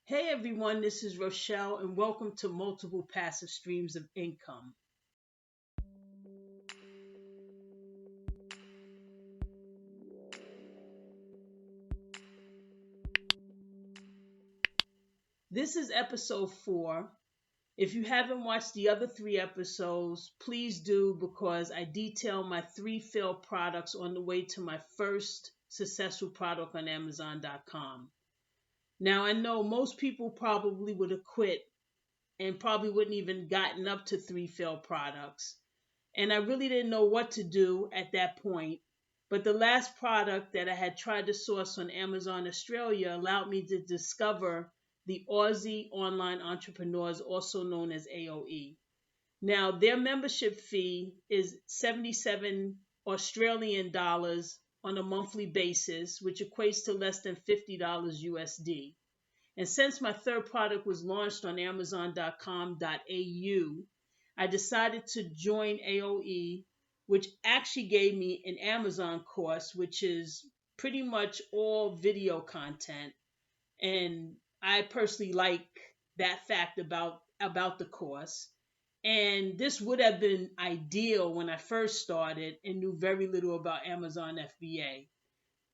Hey everyone, this is Rochelle, and welcome to Multiple Passive Streams of Income. This is episode 4. If you haven't watched the other 3 episodes, please do, because I detail my 3 failed products on the way to my first successful product on Amazon.com. Now, I know most people probably would have quit and probably wouldn't even gotten up to 3 failed products. And I really didn't know what to do at that point. But the last product that I had tried to source on Amazon Australia allowed me to discover the Aussie Online Entrepreneurs, also known as AOE. Now, their membership fee is 77 Australian dollars on a monthly basis, which equates to less than $50 USD. And since my third product was launched on Amazon.com.au, I decided to join AOE, which actually gave me an Amazon course, which is pretty much all video content. And I personally like that fact about the course. And this would have been ideal when I first started and knew very little about Amazon FBA.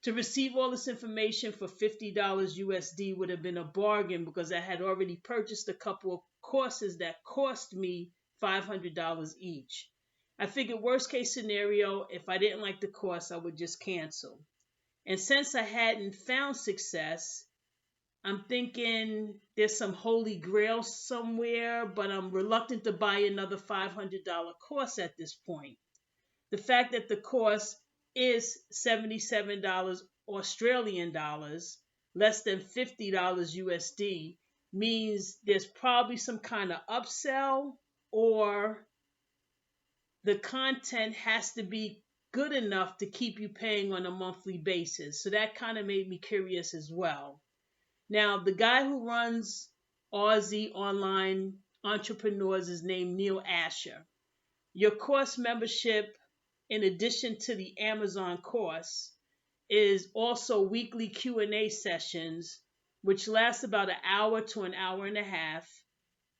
To receive all this information for $50 USD would have been a bargain, because I had already purchased a couple of courses that cost me $500 each. I figured worst case scenario, if I didn't like the course, I would just cancel. And since I hadn't found success, I'm thinking there's some holy grail somewhere, but I'm reluctant to buy another $500 course at this point. The fact that the course is $77 Australian dollars, less than $50 USD, means there's probably some kind of upsell, or the content has to be good enough to keep you paying on a monthly basis. So that kind of made me curious as well. Now, the guy who runs Aussie Online Entrepreneurs is named Neil Asher. Your course membership, in addition to the Amazon course, is also weekly Q&A sessions, which last about an hour to an hour and a half.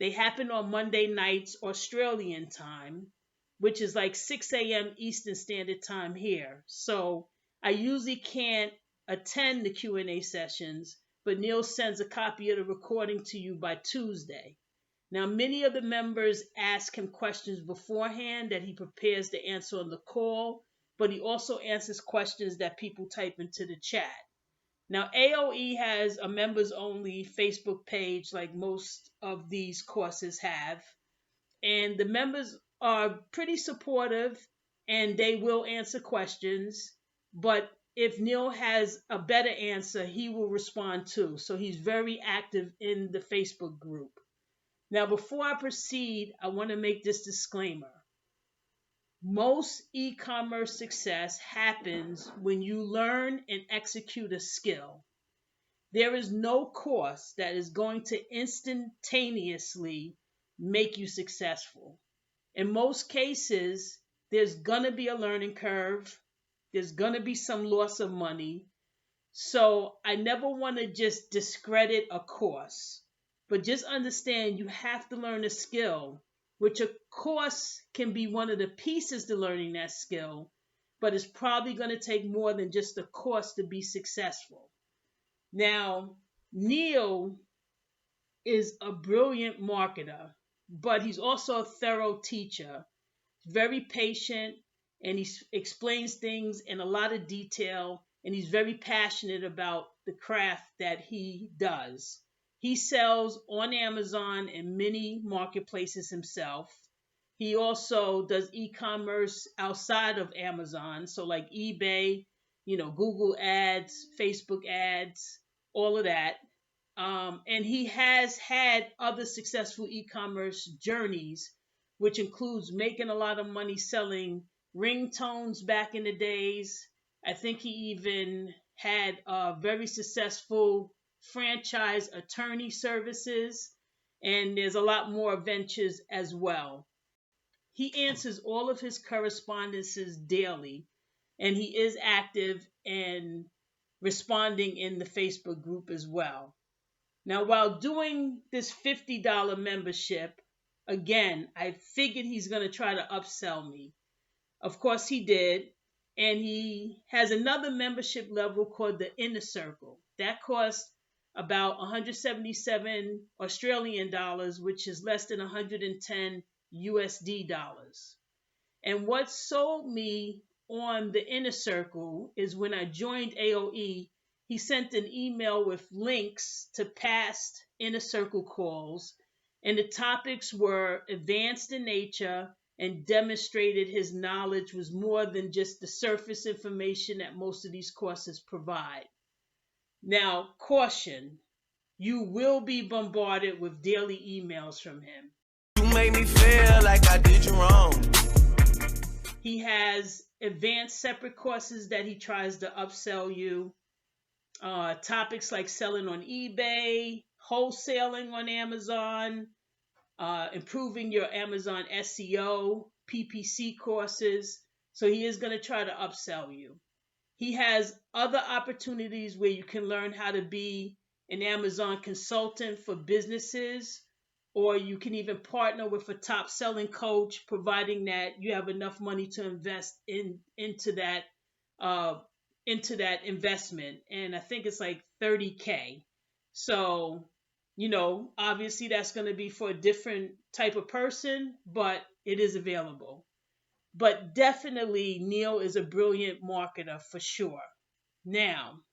They happen on Monday nights Australian time, which is like 6 a.m. Eastern Standard Time here. So I usually can't attend the Q&A sessions, but Neil sends a copy of the recording to you by Tuesday. Now, many of the members ask him questions beforehand that he prepares to answer on the call, but he also answers questions that people type into the chat. Now, AOE has a members-only Facebook page like most of these courses have, and the members are pretty supportive and they will answer questions, but if Neil has a better answer, he will respond too. So he's very active in the Facebook group. Now, before I proceed, I want to make this disclaimer. Most e-commerce success happens when you learn and execute a skill. There is no course that is going to instantaneously make you successful. In most cases, there's going to be a learning curve. There's going to be some loss of money. So I never want to just discredit a course. But just understand you have to learn a skill, which of course can be one of the pieces to learning that skill, but it's probably going to take more than just a course to be successful. Now, Neil is a brilliant marketer, but he's also a thorough teacher, very patient, and he explains things in a lot of detail, and he's very passionate about the craft that he does. He sells on Amazon and many marketplaces himself. He also does e-commerce outside of Amazon, so like eBay, Google ads, Facebook ads, all of that. And he has had other successful e-commerce journeys, which includes making a lot of money selling ringtones back in the days. I think he even had a very successful franchise attorney services, and there's a lot more ventures as well. He answers all of his correspondences daily, and he is active and responding in the Facebook group as well. Now, while doing this $50 membership, again, I figured he's going to try to upsell me. Of course, he did. And he has another membership level called the Inner Circle. That costs about 177 Australian dollars, which is less than 110 USD dollars. And what sold me on the Inner Circle is when I joined AOE, he sent an email with links to past Inner Circle calls, and the topics were advanced in nature and demonstrated his knowledge was more than just the surface information that most of these courses provide. Now, caution, you will be bombarded with daily emails from him. You made me feel like I did you wrong. He has advanced separate courses that he tries to upsell you. Topics like selling on eBay, wholesaling on Amazon, improving your Amazon SEO, PPC courses. So he is going to try to upsell you. He has other opportunities where you can learn how to be an Amazon consultant for businesses, or you can even partner with a top selling coach, providing that you have enough money to invest into that investment. And I think it's like $30K. So, obviously that's going to be for a different type of person, but it is available. But definitely Neil is a brilliant marketer for sure. Now,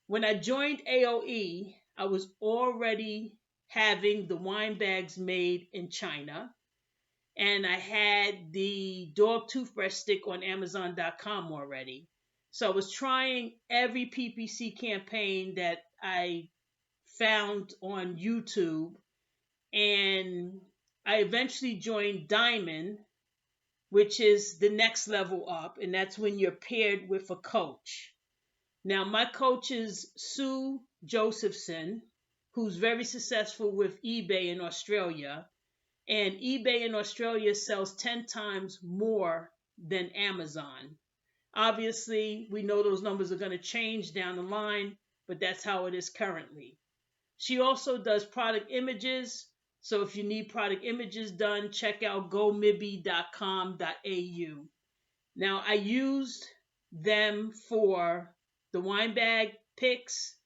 when I joined AOE, I was already having the wine bags made in China, and I had the dog toothbrush stick on Amazon.com already. So I was trying every PPC campaign that I found on YouTube, and I eventually joined Diamond, which is the next level up, and that's when you're paired with a coach. Now, my coach is Sue Josephson, who's very successful with eBay in Australia, and eBay in Australia sells 10 times more than Amazon. Obviously, we know those numbers are going to change down the line, but that's how it is currently. She also does product images. So if you need product images done, check out gomibby.com.au. Now, I used them for the wine bag picks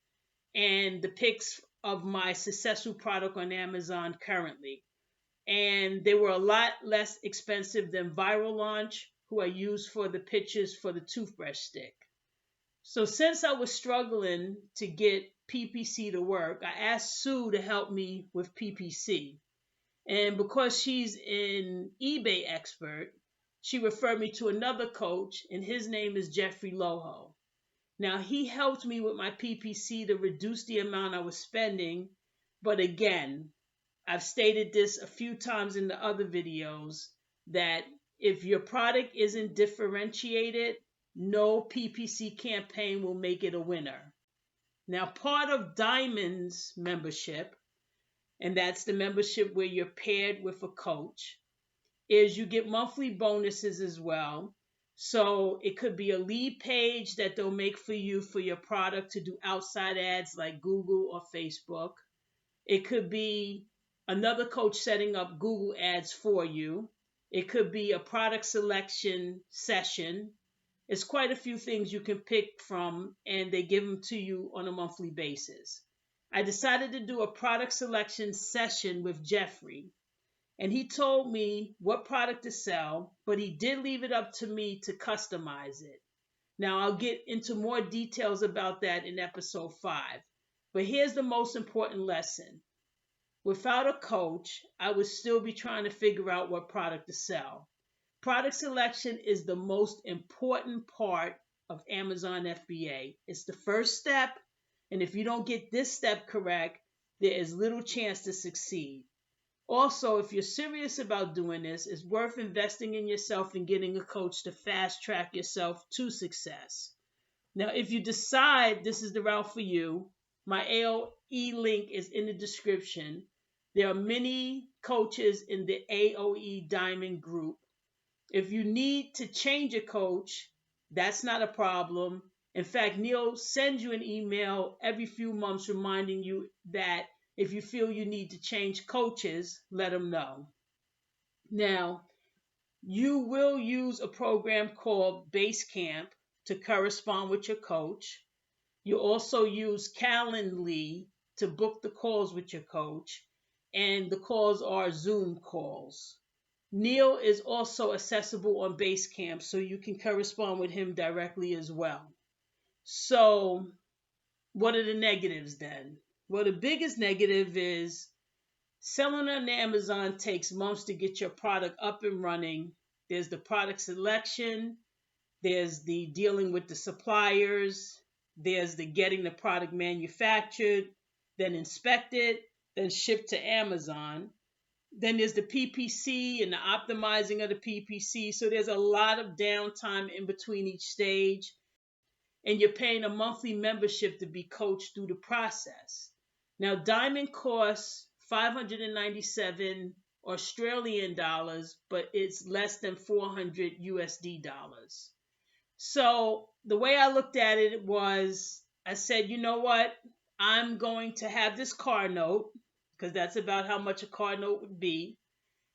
and the picks of my successful product on Amazon currently. And they were a lot less expensive than Viral Launch, who I used for the pictures for the toothbrush stick. So since I was struggling to get PPC to work, I asked Sue to help me with PPC. And because she's an eBay expert, she referred me to another coach, and his name is JEFFRY LOHO. Now, he helped me with my PPC to reduce the amount I was spending. But again, I've stated this a few times in the other videos that if your product isn't differentiated, no PPC campaign will make it a winner. Now, part of Diamond's membership, and that's the membership where you're paired with a coach, is you get monthly bonuses as well. So it could be a lead page that they'll make for you for your product to do outside ads like Google or Facebook. It could be another coach setting up Google ads for you. It could be a product selection session. It's quite a few things you can pick from, and they give them to you on a monthly basis. I decided to do a product selection session with Jeffrey, and he told me what product to sell, but he did leave it up to me to customize it. Now, I'll get into more details about that in episode 5. But here's the most important lesson. Without a coach, I would still be trying to figure out what product to sell. Product selection is the most important part of Amazon FBA. It's the first step, and if you don't get this step correct, there is little chance to succeed. Also, if you're serious about doing this, it's worth investing in yourself and getting a coach to fast track yourself to success. Now, if you decide this is the route for you, my AOE link is in the description. There are many coaches in the AOE Diamond group. If you need to change a coach, that's not a problem. In fact, Neil sends you an email every few months reminding you that if you feel you need to change coaches, let him know. Now, you will use a program called Basecamp to correspond with your coach. You also use Calendly to book the calls with your coach, and the calls are Zoom calls. Neil is also accessible on Basecamp, so you can correspond with him directly as well. So, what are the negatives then? Well, the biggest negative is selling on Amazon takes months to get your product up and running. There's the product selection, there's the dealing with the suppliers, there's the getting the product manufactured, then inspected, then shipped to Amazon. Then there's the PPC and the optimizing of the PPC. So there's a lot of downtime in between each stage. And you're paying a monthly membership to be coached through the process. Now, Diamond costs 597 Australian dollars, but it's less than 400 USD dollars. So the way I looked at it was, I said, you know what? I'm going to have this car note, because that's about how much a car note would be.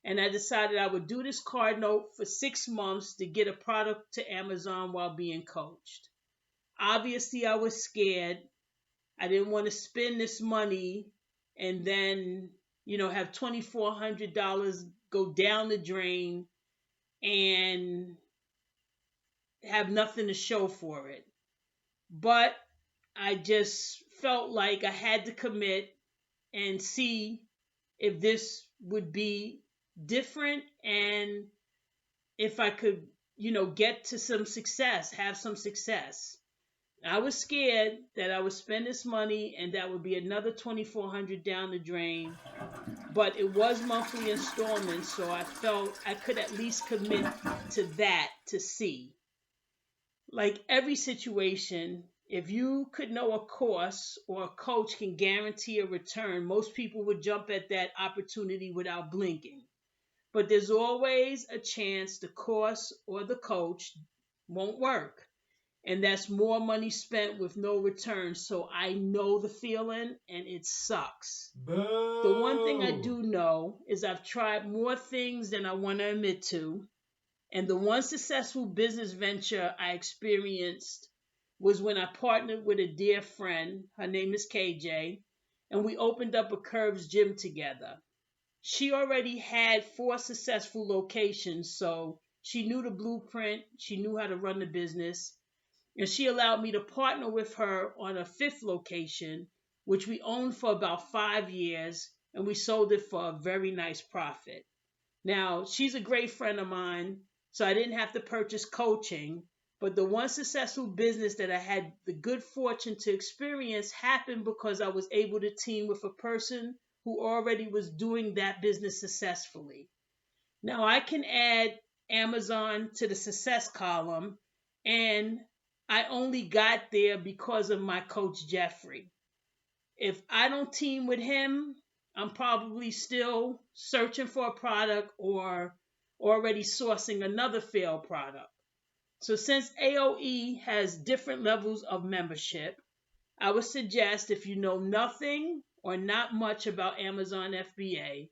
And I decided I would do this car note for 6 months to get a product to Amazon while being coached. Obviously, I was scared. I didn't want to spend this money and then, have $2,400 go down the drain and have nothing to show for it. But I just felt like I had to commit and see if this would be different and if I could, get to some success, have some success. I was scared that I would spend this money and that would be another $2,400 down the drain. But it was monthly installments, so I felt I could at least commit to that to see. Like every situation, if you could know a course or a coach can guarantee a return, most people would jump at that opportunity without blinking. But there's always a chance the course or the coach won't work. And that's more money spent with no return. So I know the feeling and it sucks. Boo. The one thing I do know is I've tried more things than I want to admit to. And the one successful business venture I experienced was when I partnered with a dear friend. Her name is KJ. And we opened up a Curves gym together. She already had 4 successful locations. So she knew the blueprint. She knew how to run the business. And she allowed me to partner with her on a 5th location, which we owned for about 5 years, and we sold it for a very nice profit. Now, she's a great friend of mine, so I didn't have to purchase coaching, but the one successful business that I had the good fortune to experience happened because I was able to team with a person who already was doing that business successfully. Now, I can add Amazon to the success column, and I only got there because of my coach, Jeffrey. If I don't team with him, I'm probably still searching for a product or already sourcing another failed product. So since AOE has different levels of membership, I would suggest if you know nothing or not much about Amazon FBA,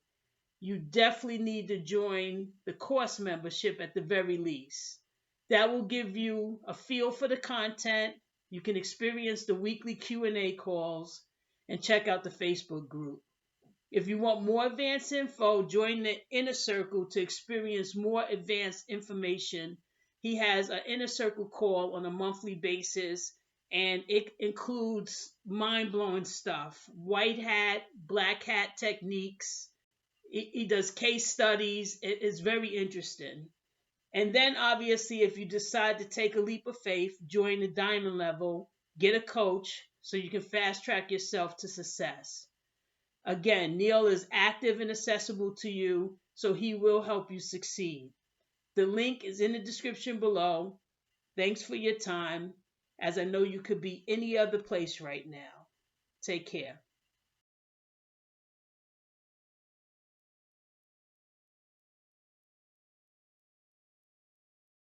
you definitely need to join the course membership at the very least. That will give you a feel for the content. You can experience the weekly Q&A calls and check out the Facebook group. If you want more advanced info, join the Inner Circle to experience more advanced information. He has an Inner Circle call on a monthly basis, and it includes mind-blowing stuff. White hat, black hat techniques. He does case studies. It is very interesting. And then obviously, if you decide to take a leap of faith, join the diamond level, get a coach so you can fast track yourself to success. Again, Neil is active and accessible to you, so he will help you succeed. The link is in the description below. Thanks for your time, as I know you could be any other place right now. Take care.